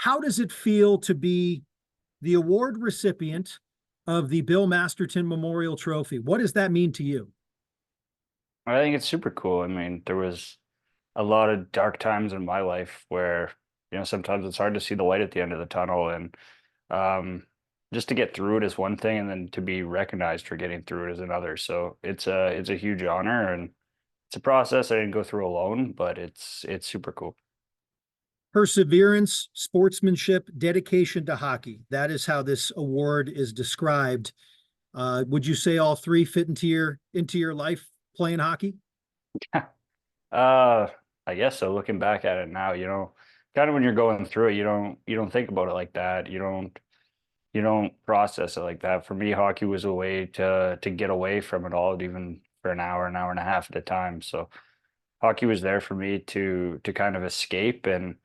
how does it feel to be the award recipient of the Bill Masterton Memorial Trophy? What does that mean to you? I think it's super cool. I mean, there was a lot of dark times in my life where, sometimes it's hard to see the light at the end of the tunnel. And um, just to get through it is one thing, and then to be recognized for getting through it is another. So it's a huge honor, and it's a process I didn't go through alone, but it's super cool. Perseverance, sportsmanship, dedication to hockey. That is how this award is described. Would you say all three fit into your life playing hockey? Uh, I guess so. Looking back at it now, kind of when you're going through it, you don't think about it like that. You don't process it like that. For me, hockey was a way to get away from it all, even for an hour and a half at a time. So hockey was there for me to kind of escape, and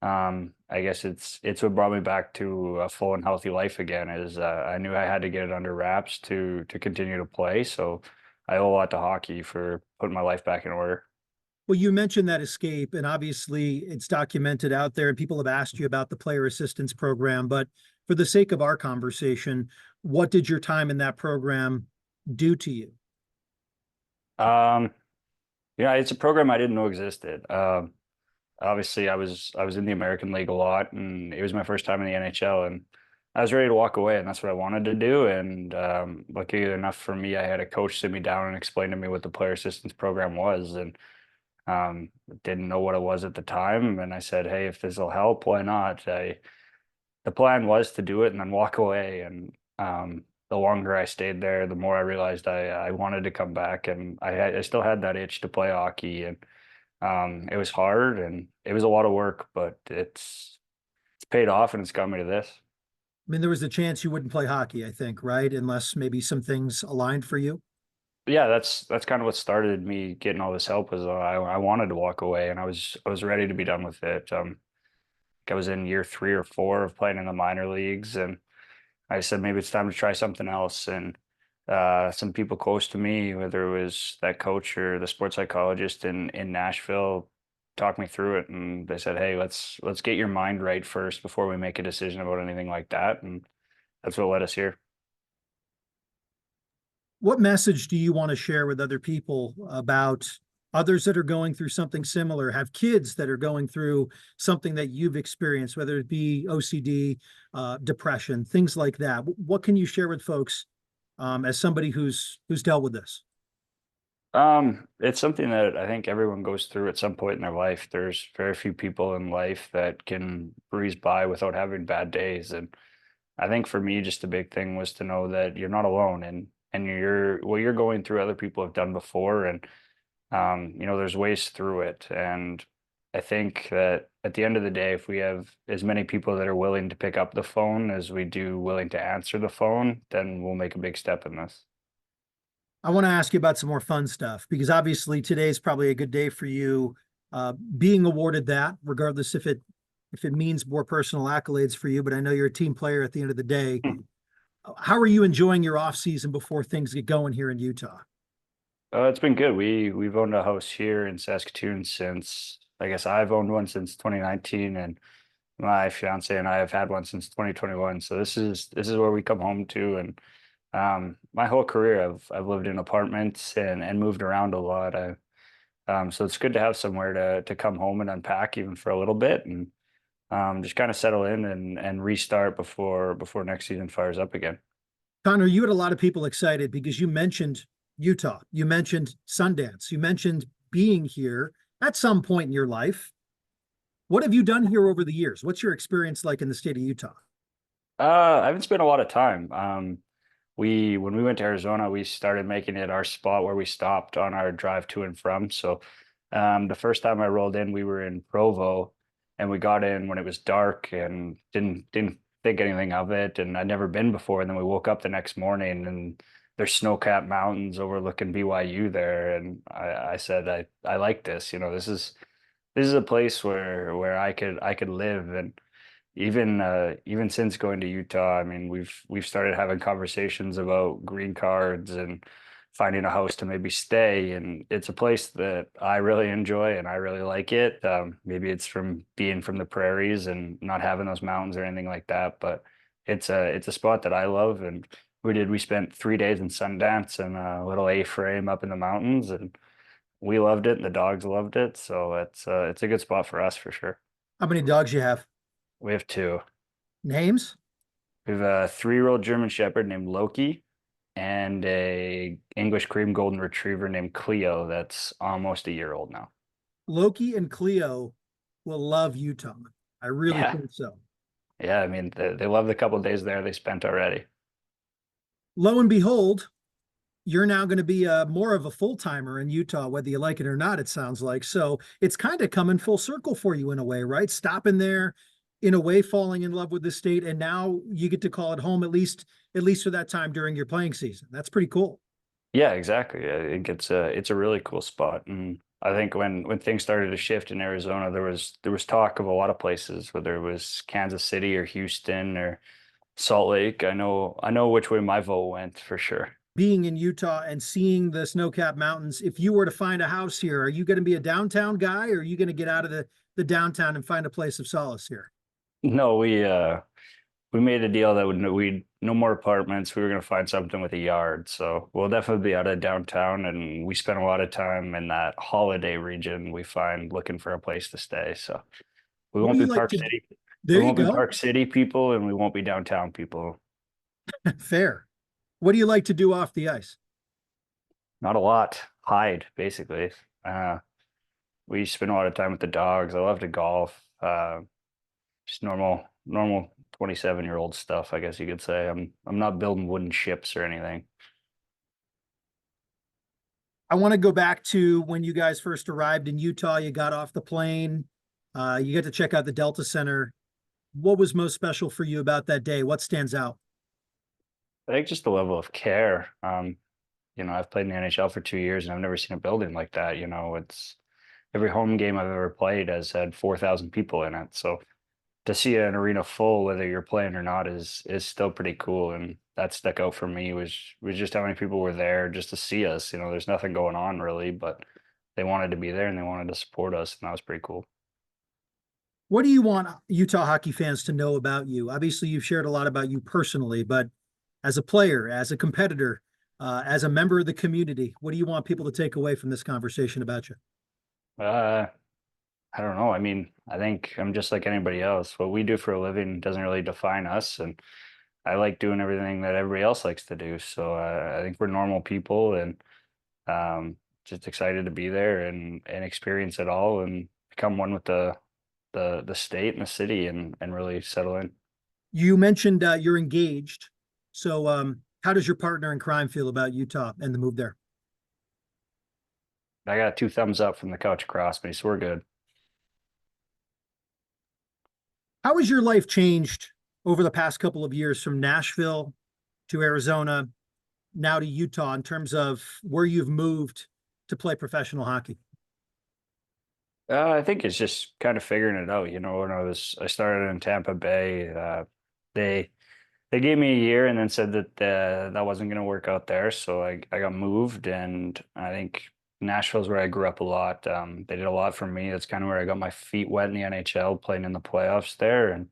I guess it's what brought me back to a full and healthy life again. Is I knew I had to get it under wraps to continue to play. So I owe a lot to hockey for putting my life back in order. Well, you mentioned that escape, and obviously it's documented out there, and people have asked you about the player assistance program. But for the sake of our conversation, what did your time in that program do to you? Um, yeah, it's a program I didn't know existed. Obviously, I was in the American League a lot, and it was my first time in the NHL, and I was ready to walk away, and that's what I wanted to do. And lucky enough for me, I had a coach sit me down and explain to me what the player assistance program was, and didn't know what it was at the time. And I said, "Hey, if this will help, why not?" The plan was to do it and then walk away. And the longer I stayed there, the more I realized I wanted to come back, and I still had that itch to play hockey. And it was hard and it was a lot of work, but it's paid off and it's got me to this. I mean, there was a chance you wouldn't play hockey, I think, right? Unless maybe some things aligned for you. But yeah, that's kind of what started me getting all this help. Was I wanted to walk away, and I was ready to be done with it. I was in year 3 or 4 of playing in the minor leagues, and I said maybe it's time to try something else. And some people close to me, whether it was that coach or the sports psychologist in Nashville, talked me through it, and they said, "Hey, let's get your mind right first before we make a decision about anything like that." And that's what led us here. What message do you want to share with other people about others that are going through something similar, have kids that are going through something that you've experienced, whether it be OCD, depression, things like that? What can you share with folks as somebody who's dealt with this? It's something that I think everyone goes through at some point in their life. There's very few people in life that can breeze by without having bad days. And I think for me, just the big thing was to know that you're not alone, and what you're going through, other people have done before. And there's ways through it. And I think that at the end of the day, if we have as many people that are willing to pick up the phone as we do willing to answer the phone, then we'll make a big step in this. I want to ask you about some more fun stuff because obviously today is probably a good day for you, being awarded that, regardless if it means more personal accolades for you. But I know you're a team player at the end of the day. How are you enjoying your off season before things get going here in Utah? It's been good. We've owned a house here in Saskatoon since, I guess I've owned one since 2019, and my fiance and I have had one since 2021. So this is where we come home to. And my whole career I've lived in apartments and moved around a lot. So it's good to have somewhere to come home and unpack even for a little bit, and just kind of settle in and restart before next season fires up again. Connor, you had a lot of people excited because you mentioned Utah, you mentioned Sundance, you mentioned being here at some point in your life. What have you done here over the years? What's your experience like in the state of Utah? I haven't spent a lot of time. We when we went to Arizona, we started making it our spot where we stopped on our drive to and from. So the first time I rolled in, we were in Provo, and we got in when it was dark and didn't think anything of it. And I'd never been before. And then we woke up the next morning, and there's snow-capped mountains overlooking BYU there. And I said, I like this. This is a place where I could live. And even since going to Utah, I mean, we've started having conversations about green cards and finding a house to maybe stay. And it's a place that I really enjoy and I really like it. Maybe it's from being from the prairies and not having those mountains or anything like that, but it's a spot that I love. And we spent 3 days in Sundance and a little A-frame up in the mountains, and we loved it and the dogs loved it. So it's a good spot for us for sure. How many dogs you have? We have two. Names? We have a 3-year-old German Shepherd named Loki and a English cream golden retriever named Cleo that's almost a year old now. Loki and Cleo will love Utah. I really Yeah. think so. Yeah, I mean, they love the couple of days there they spent already. Lo and behold, you're now going to be more of a full-timer in Utah, whether you like it or not, it sounds like. So it's kind of coming full circle for you in a way, right? Stopping there, in a way, falling in love with the state, and now you get to call it home, at least for that time during your playing season. That's pretty cool. Yeah, exactly. I think it's a really cool spot. And I think when things started to shift in Arizona, there was talk of a lot of places, whether it was Kansas City or Houston or Salt Lake. I know which way my vote went for sure. Being in Utah and seeing the snow-capped mountains, if you were to find a house here, are you going to be a downtown guy, or are you going to get out of the downtown and find a place of solace here? No, we made a deal that we no more apartments. We were going to find something with a yard. So we'll definitely be out of downtown. And we spent a lot of time in that holiday region. We find looking for a place to stay. So we What won't do you be like Park to? City. We There you won't be go. Park City people, and we won't be downtown people. Fair. What do you like to do off the ice? Not a lot. Hide, basically. Uh, we spend a lot of time with the dogs. I love to golf. Just normal 27-year-old stuff, I guess you could say. I'm not building wooden ships or anything. I want to go back to when you guys first arrived in Utah. You got off the plane. You got to check out the Delta Center. What was most special for you about that day? What stands out? I think just the level of care. I've played in the NHL for 2 years and I've never seen a building like that. It's every home game I've ever played has had 4,000 people in it. So to see an arena full, whether you're playing or not, is still pretty cool. And that stuck out for me was just how many people were there just to see us. There's nothing going on really, but they wanted to be there and they wanted to support us, and that was pretty cool. What do you want Utah hockey fans to know about you? Obviously, you've shared a lot about you personally, but as a player, as a competitor, as a member of the community, what do you want people to take away from this conversation about you? Uh, I don't know. I mean, I think I'm just like anybody else. What we do for a living doesn't really define us, and I like doing everything that everybody else likes to do. So I think we're normal people, and just excited to be there and experience it all and become one with the state and the city and really settle in. You mentioned you're engaged. So, how does your partner in crime feel about Utah and the move there? I got 2 thumbs up from the couch across me, so we're good. How has your life changed over the past couple of years from Nashville to Arizona, now to Utah, in terms of where you've moved to play professional hockey? I think it's just kind of figuring it out. When I started in Tampa Bay, they they gave me a year and then said that that wasn't going to work out there. So I got moved, and I think Nashville's where I grew up a lot. They did a lot for me. That's kind of where I got my feet wet in the NHL, playing in the playoffs there, and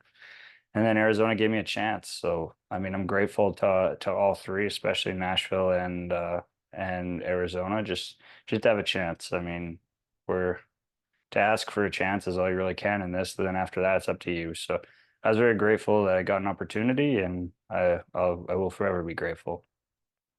then Arizona gave me a chance. So I mean, I'm grateful to all three, especially Nashville and Arizona, just to have a chance. I mean, we're to ask for a chance is all you really can in this. Then after that, it's up to you. So I was very grateful that I got an opportunity, and I will forever be grateful.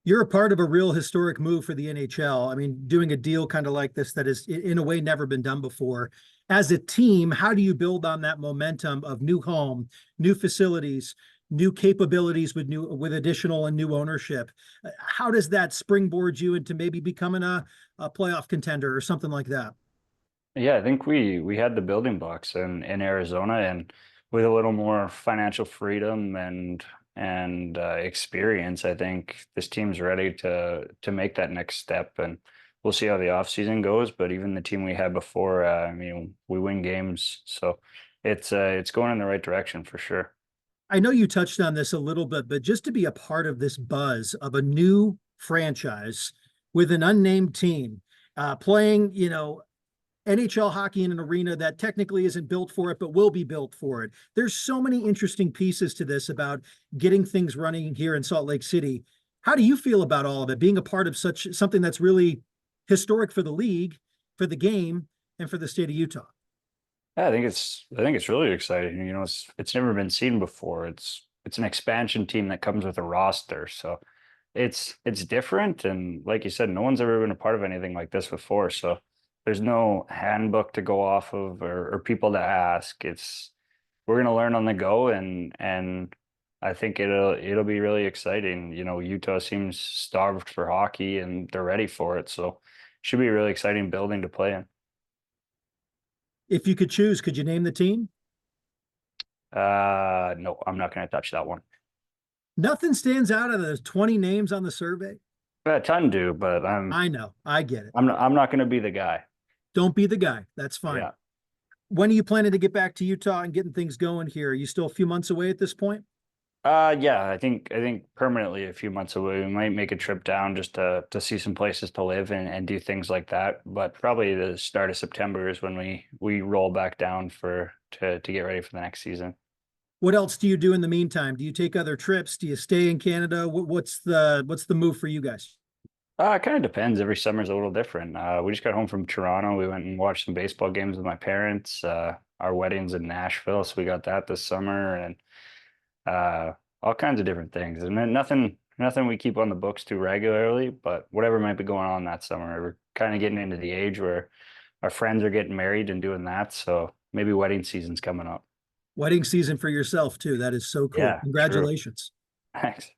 You're a part of a real historic move for the NHL. I mean, doing a deal kind of like this that is in a way never been done before. As a team, how do you build on that momentum of new home, new facilities, new capabilities with additional and new ownership? How does that springboard you into maybe becoming a playoff contender or something like that? Yeah, I think we had the building blocks in Arizona, and with a little more financial freedom and experience, I think this team's ready to make that next step. And we'll see how the offseason goes. But even the team we had before, I mean, we win games, so it's going in the right direction for sure. I know you touched on this a little bit, but just to be a part of this buzz of a new franchise with an unnamed team, playing, you know, NHL hockey in an arena that technically isn't built for it, but will be built for it. There's so many interesting pieces to this about getting things running here in Salt Lake City. How do you feel about all of it, being a part of such something that's really historic for the league, for the game, and for the state of Utah? Yeah, I think it's really exciting. You know, it's never been seen before. It's an expansion team that comes with a roster. So it's different, and like you said, no one's ever been a part of anything like this before. So there's no handbook to go off of, or people to ask. It's We're gonna learn on the go, and I think it'll be really exciting. You know, Utah seems starved for hockey and they're ready for it. So should be a really exciting building to play in. If you could choose, could you name the team? No, I'm not gonna touch that one. Nothing stands out of those 20 names on the survey. A ton do, but I know, I get it. I'm not gonna be the guy. Don't be the guy. That's fine. Yeah. When are you planning to get back to Utah and getting things going here? Are you still a few months away at this point? Yeah, I think permanently a few months away. We might make a trip down just to see some places to live and do things like that. But probably the start of September is when we roll back down to get ready for the next season. What else do you do in the meantime? Do you take other trips? Do you stay in Canada? What's the move for you guys? It kind of depends. Every summer's a little different. We just got home from Toronto. We went and watched some baseball games with my parents. Our wedding's in Nashville, so we got that this summer, and all kinds of different things. And then nothing we keep on the books too regularly, but whatever might be going on that summer. We're kind of getting into the age where our friends are getting married and doing that, so maybe wedding season's coming up. Wedding season for yourself too. That is so cool. Yeah, true. Congratulations. Thanks.